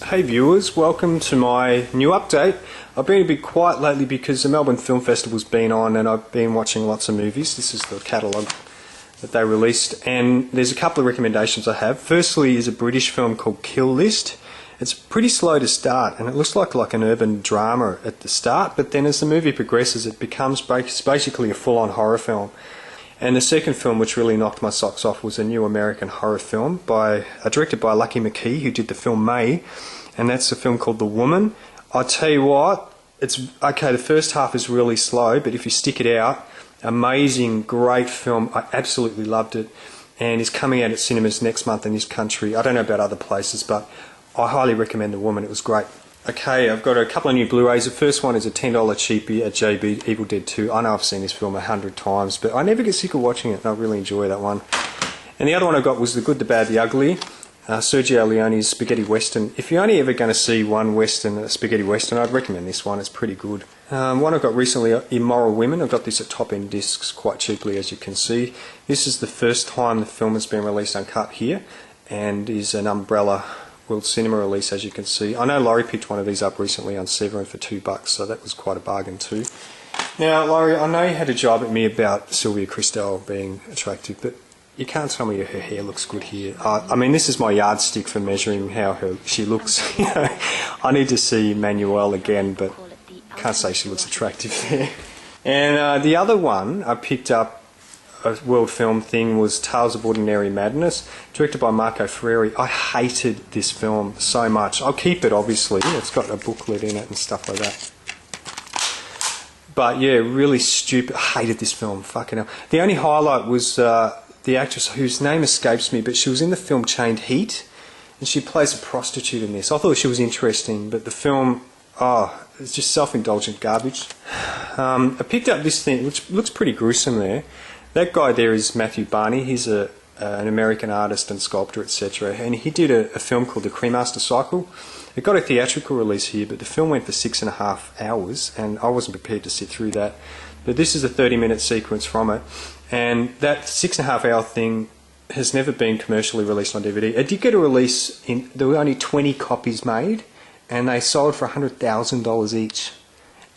Hey viewers, welcome to my new update. I've been a bit quiet lately because the Melbourne Film Festival's been on and I've been watching lots of movies. This is the catalogue that they released, and there's a couple of recommendations I have. Firstly is a British film called Kill List. It's pretty slow to start and it looks like an urban drama at the start, but then as the movie progresses it becomes basically a full-on horror film. And the second film which really knocked my socks off was a new American horror film directed by Lucky McKee, who did the film May, and that's a film called The Woman. I tell you what, it's okay, the first half is really slow, but if you stick it out, amazing, great film. I absolutely loved it, and is coming out at cinemas next month in this country. I don't know about other places, but I highly recommend The Woman. It was great. Okay, I've got a couple of new Blu-rays. The first one is a $10 cheapie at JB, Evil Dead 2. I know I've seen this film 100 times, but I never get sick of watching it, and I really enjoy that one. And the other one I got was The Good, the Bad, the Ugly, Sergio Leone's spaghetti western. If you're only ever going to see one western, a spaghetti western, I'd recommend this one. It's pretty good. One I got recently, Immoral Women. I got this at Top End Discs quite cheaply, as you can see. This is the first time the film has been released uncut here, and is an Umbrella World Cinema release, as you can see. I know Laurie picked one of these up recently on Severin for $2, so that was quite a bargain too. Now, Laurie, I know you had a job at me about Sylvia Christel being attractive, but you can't tell me her hair looks good here. I mean, this is my yardstick for measuring how she looks. I need to see Manuel again, but can't say she looks attractive there. And the other one I picked up, a world film thing, was Tales of Ordinary Madness, directed by Marco Ferreri. I hated this film so much. I'll keep it, obviously. It's got a booklet in it and stuff like that. But yeah, really stupid. I hated this film. Fucking hell. The only highlight was the actress whose name escapes me, but she was in the film Chained Heat, and she plays a prostitute in this. I thought she was interesting, but the film, it's just self-indulgent garbage. I picked up this thing, which looks pretty gruesome there. That guy there is Matthew Barney. He's an American artist and sculptor, etc. And he did a film called The Cremaster Cycle. It got a theatrical release here, but the film went for 6.5 hours, and I wasn't prepared to sit through that. But this is a 30-minute sequence from it, and that 6.5 hour thing has never been commercially released on DVD. It did get a release, there were only 20 copies made, and they sold for $100,000 each.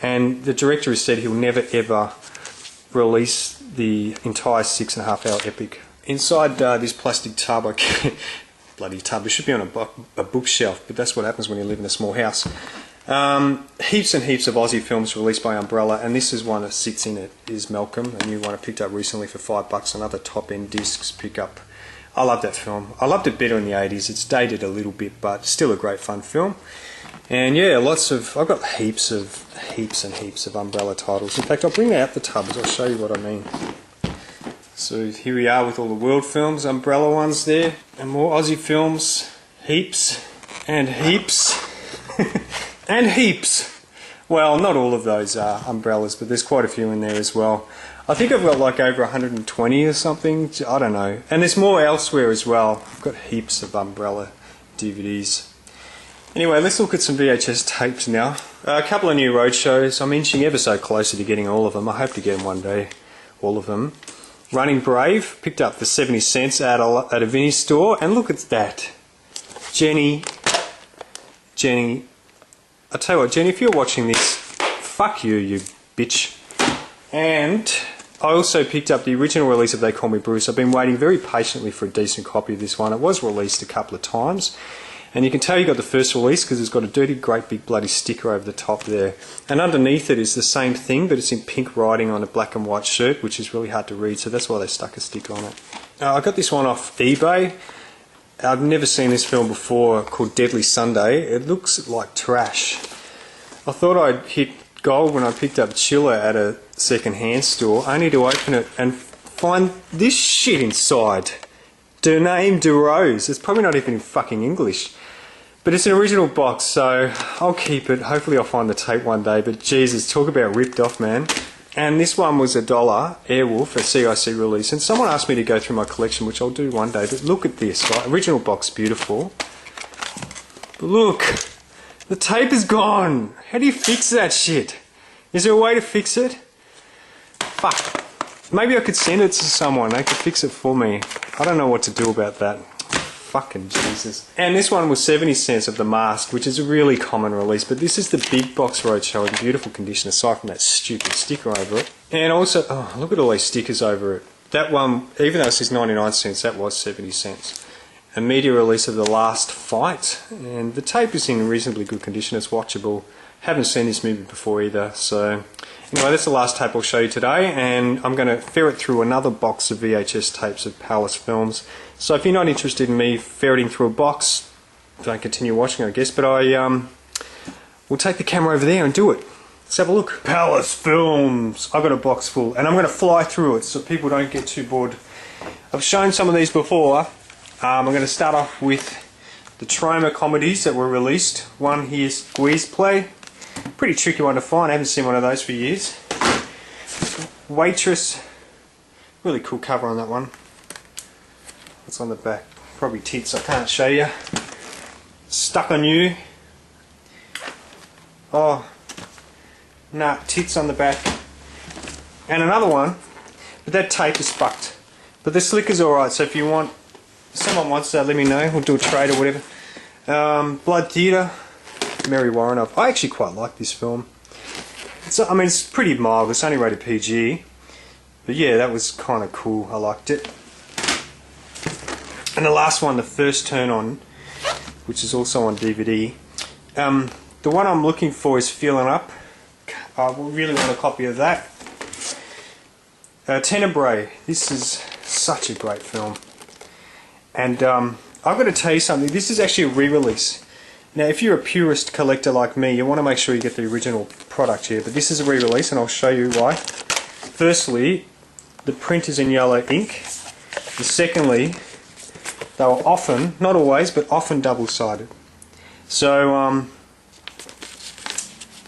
And the director has said he'll never ever release the entire 6.5 hour epic. Inside this plastic tub, bloody tub, it should be on a bookshelf, but that's what happens when you live in a small house. Heaps and heaps of Aussie films released by Umbrella, and this is one that sits in it, is Malcolm, a new one I picked up recently for $5, another Top End Discs pickup. I love that film. I loved it better in the 80s. It's dated a little bit, but still a great fun film. And yeah, I've got heaps and heaps of Umbrella titles. In fact, I'll bring out the tubs, I'll show you what I mean. So here we are with all the world films, Umbrella ones there, and more Aussie films, heaps and heaps and heaps. Well, not all of those are Umbrellas, but there's quite a few in there as well. I think I've got like over 120 or something, I don't know. And there's more elsewhere as well. I've got heaps of Umbrella DVDs. Anyway, let's look at some VHS tapes now. A couple of new Roadshows. I'm inching ever so closer to getting all of them. I hope to get them one day, all of them. Running Brave, picked up for 70 cents at a Vinnie store, and look at that. Jenny, I tell you what, Jenny, if you're watching this, fuck you, you bitch. And I also picked up the original release of They Call Me Bruce. I've been waiting very patiently for a decent copy of this one. It was released a couple of times. And you can tell you got the first release because it's got a dirty, great big bloody sticker over the top there. And underneath it is the same thing, but it's in pink writing on a black and white shirt, which is really hard to read, so that's why they stuck a sticker on it. I got this one off eBay. I've never seen this film before, called Deadly Sunday. It looks like trash. I thought I'd hit gold when I picked up Chiller at a second-hand store, only to open it and find this shit inside. Dername de Rose. It's probably not even in fucking English. But it's an original box, so I'll keep it. Hopefully I'll find the tape one day, but Jesus, talk about ripped off, man. And this one was $1, Airwolf, a CIC release. And someone asked me to go through my collection, which I'll do one day, but look at this, right? Original box, beautiful. But look, the tape is gone. How do you fix that shit? Is there a way to fix it? Fuck. Maybe I could send it to someone, they could fix it for me. I don't know what to do about that. Fucking Jesus. And this one was 70 cents of The Mask, which is a really common release, but this is the big box Roadshow in beautiful condition, aside from that stupid sticker over it. And also, oh, look at all these stickers over it. That one, even though it says 99 cents, that was 70 cents. A media release of The Last Fight, and the tape is in reasonably good condition, it's watchable. Haven't seen this movie before either, so anyway, that's the last tape I'll show you today, and I'm going to ferret through another box of VHS tapes of Palace films. So if you're not interested in me ferreting through a box, don't continue watching, I guess, but we'll take the camera over there and do it. Let's have a look. Palace films! I've got a box full, and I'm going to fly through it so people don't get too bored. I've shown some of these before. I'm going to start off with the Troma comedies that were released. One here, Squeeze Play. Pretty tricky one to find, I haven't seen one of those for years. Waitress. Really cool cover on that one. What's on the back? Probably tits, I can't show you. Stuck on You. Oh, nah, tits on the back. And another one, but that tape is fucked. But the slicker's alright, so if you want, if someone wants that, let me know. We'll do a trade or whatever. Blood Theatre, Mary Warrenoff. I actually quite like this film. I mean, it's pretty mild. It's only rated PG. But yeah, that was kind of cool. I liked it. And the last one, The First Turn On, which is also on DVD. The one I'm looking for is Feeling Up. I really want a copy of that. Tenebrae. This is such a great film. And I've got to tell you something, this is actually a re-release. Now if you're a purist collector like me, you want to make sure you get the original product here, but this is a re-release and I'll show you why. Firstly, the print is in yellow ink. And secondly, they were often, not always, but often double-sided. So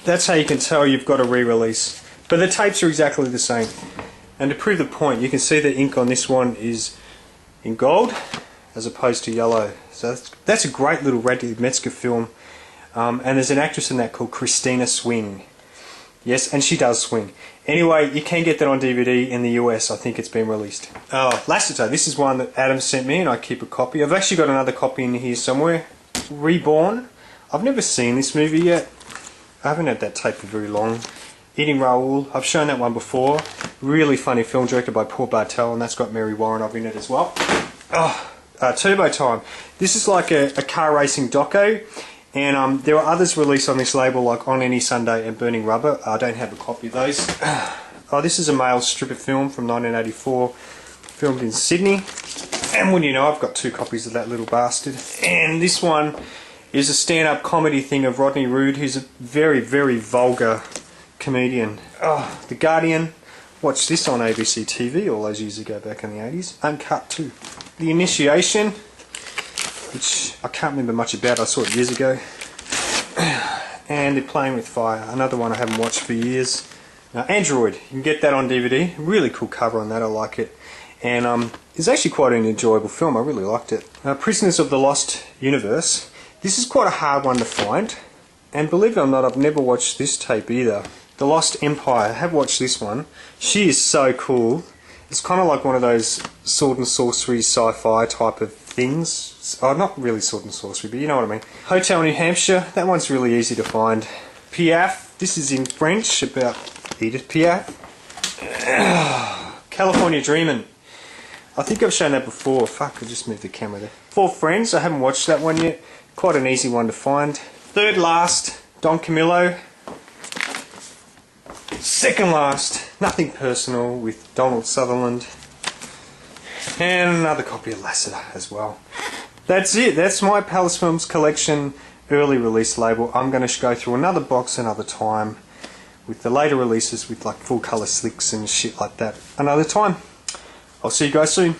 that's how you can tell you've got a re-release. But the tapes are exactly the same. And to prove the point, you can see the ink on this one is in gold as opposed to yellow. So that's a great little Radley Metzger film. And there's an actress in that called Christina Swing. Yes, and she does swing. Anyway, you can get that on DVD in the US. I think it's been released. Oh, Lassiter. This is one that Adam sent me and I keep a copy. I've actually got another copy in here somewhere. Reborn. I've never seen this movie yet. I haven't had that tape for very long. Eating Raoul. I've shown that one before. Really funny film directed by Paul Bartel, and that's got Mary Warrenoff in it as well. Oh, Turbo Time. This is like a car racing doco, and there are others released on this label like On Any Sunday and Burning Rubber. I don't have a copy of those. Oh, this is a male stripper film from 1984, filmed in Sydney. And when you know, I've got 2 copies of that little bastard. And this one is a stand-up comedy thing of Rodney Roode, who's a very, very vulgar comedian. Oh, The Guardian. Watched this on ABC TV all those years ago back in the 80s. Uncut too. The Initiation, which I can't remember much about, I saw it years ago. And They're Playing with Fire, another one I haven't watched for years. Android, you can get that on DVD. Really cool cover on that, I like it. And it's actually quite an enjoyable film, I really liked it. Prisoners of the Lost Universe. This is quite a hard one to find. And believe it or not, I've never watched this tape either. The Lost Empire, I have watched this one. She is so cool. It's kind of like one of those sword and sorcery sci-fi type of things. Oh, not really sword and sorcery, but you know what I mean. Hotel New Hampshire, that one's really easy to find. Piaf, this is in French about Edith Piaf. California Dreamin'. I think I've shown that before. Fuck, I just moved the camera there. Four Friends, I haven't watched that one yet. Quite an easy one to find. Third last, Don Camillo. Second last, Nothing Personal with Donald Sutherland. And another copy of Lassiter as well. That's it, that's my Palace Films collection early release label. I'm going to go through another box another time with the later releases with like full colour slicks and shit like that another time. I'll see you guys soon.